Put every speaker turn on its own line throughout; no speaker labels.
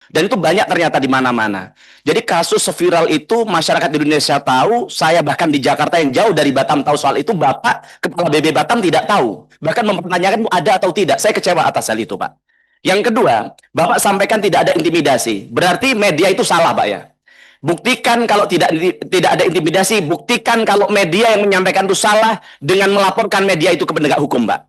Dan itu banyak ternyata di mana-mana. Jadi kasus seviral itu masyarakat di Indonesia tahu, saya bahkan di Jakarta yang jauh dari Batam tahu soal itu, Bapak Kepala BB Batam tidak tahu. Bahkan mempertanyakan ada atau tidak. Saya kecewa atas hal itu, Pak. Yang kedua, Bapak sampaikan tidak ada intimidasi. Berarti media itu salah, Pak ya. Buktikan kalau tidak ada intimidasi, buktikan kalau media yang menyampaikan itu salah dengan melaporkan media itu ke penegak hukum, Pak.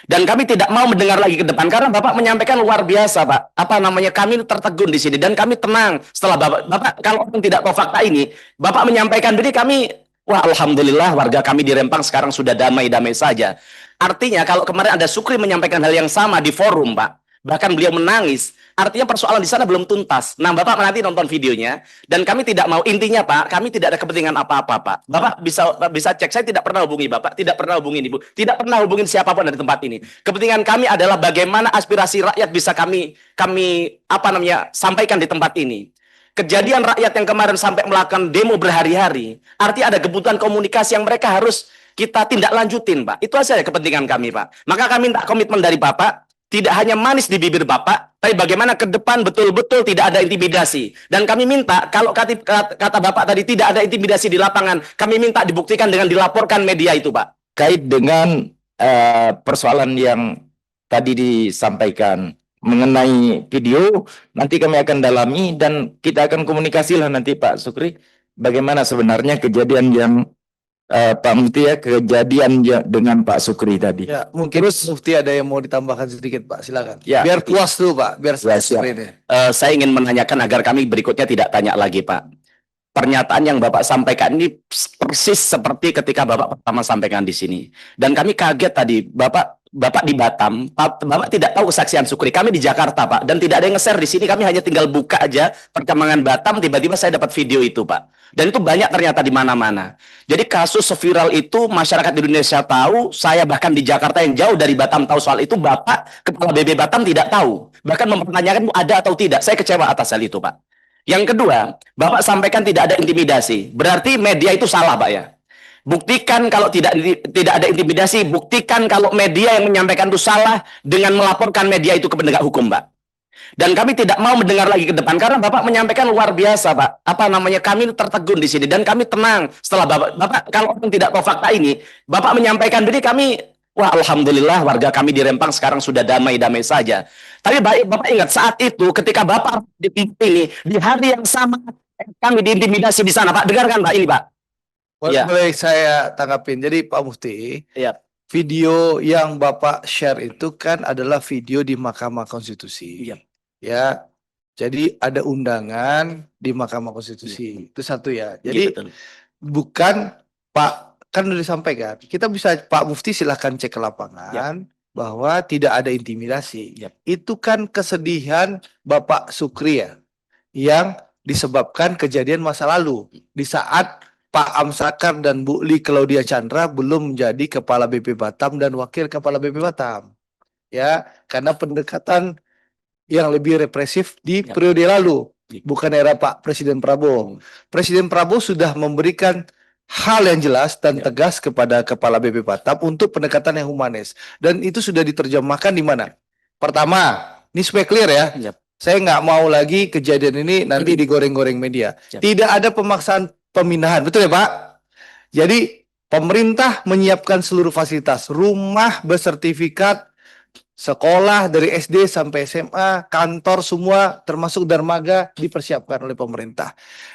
Dan kami tidak mau mendengar lagi ke depan karena Bapak menyampaikan luar biasa, Pak. Apa namanya? Kami tertegun di sini dan kami tenang setelah Bapak kalau orang tidak tahu fakta ini, Bapak menyampaikan diri kami, wah alhamdulillah warga kami di Rempang sekarang sudah damai-damai saja. Artinya kalau kemarin ada Sukri menyampaikan hal yang sama di forum, Pak, bahkan beliau menangis. Artinya persoalan di sana belum tuntas. Nah, Bapak nanti nonton videonya dan kami tidak mau, intinya Pak, kami tidak ada kepentingan apa-apa, Pak. Bapak bisa cek, saya tidak pernah hubungi Bapak, tidak pernah hubungi Ibu, tidak pernah hubungin siapapun dari tempat ini. Kepentingan kami adalah bagaimana aspirasi rakyat bisa kami sampaikan di tempat ini. Kejadian rakyat yang kemarin sampai melakukan demo berhari-hari, artinya ada kebutuhan komunikasi yang mereka harus kita tindak lanjutin, Pak. Itu saja kepentingan kami, Pak. Maka kami minta komitmen dari Bapak, tidak hanya manis di bibir Bapak, tapi bagaimana ke depan betul-betul tidak ada intimidasi. Dan kami minta, kalau kata Bapak tadi tidak ada intimidasi di lapangan, kami minta dibuktikan dengan dilaporkan media itu, Pak.
Kait dengan persoalan yang tadi disampaikan mengenai video, nanti kami akan dalami dan kita akan komunikasi lah nanti Pak Sukri, bagaimana sebenarnya kejadian yang Pak Mufti ya, kejadian dengan Pak Sukri tadi.
Ya, mungkin terus Mufti ada yang mau ditambahkan sedikit, Pak. Silakan.
Ya,
biar puas dulu, Pak. Biar
siap. Saya ingin menanyakan agar kami berikutnya tidak tanya lagi, Pak. Pernyataan yang Bapak sampaikan ini persis seperti ketika Bapak pertama sampaikan di sini. Dan kami kaget tadi, Bapak di Batam, Bapak tidak tahu kesaksian Sukri. Kami di Jakarta, Pak, dan tidak ada yang nge-share di sini. Kami hanya tinggal buka aja perkembangan Batam, tiba-tiba saya dapat video itu, Pak. Dan itu banyak ternyata di mana-mana. Jadi kasus seviral itu masyarakat di Indonesia tahu, saya bahkan di Jakarta yang jauh dari Batam tahu soal itu, Bapak Kepala BB Batam tidak tahu. Bahkan mempertanyakan ada atau tidak. Saya kecewa atas hal itu, Pak. Yang kedua, Bapak sampaikan tidak ada intimidasi. Berarti media itu salah, Pak ya. Buktikan kalau tidak ada intimidasi, buktikan kalau media yang menyampaikan itu salah dengan melaporkan media itu ke penegak hukum, Pak. Dan kami tidak mau mendengar lagi ke depan karena Bapak menyampaikan luar biasa, Pak. Apa namanya? Kami tertegun di sini dan kami tenang setelah Bapak kalau orang tidak tahu fakta ini, Bapak menyampaikan diri kami, wah alhamdulillah warga kami di Rempang sekarang sudah damai-damai saja. Tapi Bapak ingat saat itu ketika Bapak di ini di hari yang sama kami diintimidasi di sana, Pak. Dengarkan, Pak, ini, Pak.
Boleh saya tanggapin. Jadi Pak Mufti,
ya.
Video yang Bapak share itu kan adalah video di Mahkamah Konstitusi.
Ya.
Ya, jadi ada undangan di Mahkamah Konstitusi. Itu satu ya. Jadi bukan Pak, kan sudah disampaikan. Kita bisa Pak Mufti silahkan cek ke lapangan bahwa tidak ada intimidasi. Itu kan kesedihan Bapak Sukri ya, yang disebabkan kejadian masa lalu di saat Pak Amsakar dan Bu Li Claudia Chandra belum menjadi Kepala BP Batam dan Wakil Kepala BP Batam. Ya, karena pendekatan yang lebih represif di periode lalu, bukan era Pak Presiden Prabowo. Presiden Prabowo sudah memberikan hal yang jelas dan tegas kepada Kepala BP Batam untuk pendekatan yang humanis. Dan itu sudah diterjemahkan di mana? Pertama, ini supaya clear ya. Saya nggak mau lagi kejadian ini nanti digoreng-goreng media. Tidak ada pemaksaan pemindahan, betul ya Pak? Jadi pemerintah menyiapkan seluruh fasilitas, rumah bersertifikat, sekolah dari SD sampai SMA, kantor semua termasuk dermaga dipersiapkan oleh pemerintah.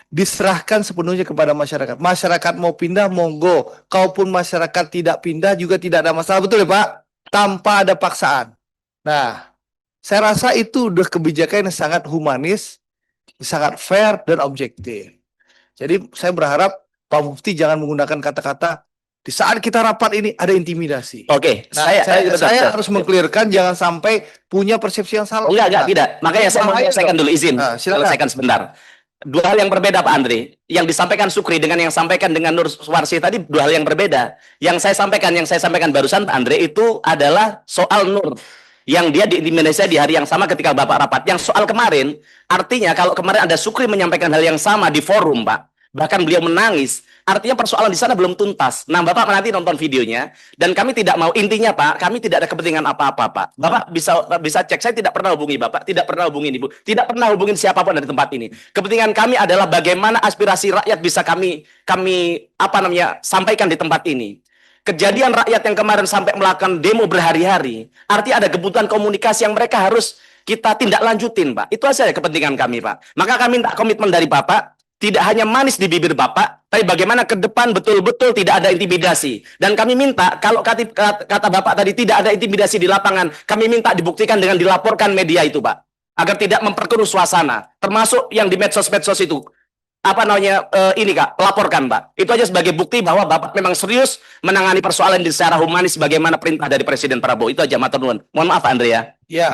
Diserahkan sepenuhnya kepada masyarakat. Masyarakat mau pindah, monggo. Kalaupun masyarakat tidak pindah juga tidak ada masalah, betul ya Pak? Tanpa ada paksaan. Nah, saya rasa itu udah kebijakan yang sangat humanis, sangat fair dan objektif. Jadi saya berharap Pak Mufti jangan menggunakan kata-kata di saat kita rapat ini ada intimidasi.
Oke,
nah, saya harus mengklirkan jangan sampai punya persepsi yang salah.
Tidak. Makanya saya mau menyelesaikan dulu, izin. Selesaikan sebentar. Dua hal yang berbeda, Pak Andre. Yang disampaikan Sukri dengan yang sampaikan dengan Nur Suwarsi tadi dua hal yang berbeda. Yang saya sampaikan barusan Pak Andre itu adalah soal Nur. Yang dia di Indonesia di hari yang sama ketika Bapak rapat. Yang soal kemarin, artinya kalau kemarin ada Sukri menyampaikan hal yang sama di forum, Pak. Bahkan beliau menangis Artinya persoalan di sana belum tuntas. Nah, Bapak nanti nonton videonya, dan kami tidak mau, intinya Pak, kami tidak ada kepentingan apa-apa Pak. Bapak bisa cek, saya tidak pernah hubungi Bapak, tidak pernah hubungin Ibu, tidak pernah hubungin siapapun dari tempat ini. Kepentingan kami adalah bagaimana aspirasi rakyat bisa kami sampaikan di tempat ini. Kejadian rakyat yang kemarin sampai melakukan demo berhari-hari, artinya ada kebutuhan komunikasi yang mereka harus kita tindak lanjutin, Pak. Itu saja kepentingan kami, Pak. Maka kami minta komitmen dari Bapak, tidak hanya manis di bibir Bapak, tapi bagaimana ke depan betul-betul tidak ada intimidasi. Dan kami minta, kalau kata Bapak tadi tidak ada intimidasi di lapangan, kami minta dibuktikan dengan dilaporkan media itu, Pak. Agar tidak memperkeruh suasana, termasuk yang di medsos-medsos itu. Ini Kak, laporkan Pak. Itu aja sebagai bukti bahwa Bapak memang serius menangani persoalan di secara humanis bagaimana perintah dari Presiden Prabowo. Itu aja, matur nuwun. Mohon maaf, Andre ya.
Ya,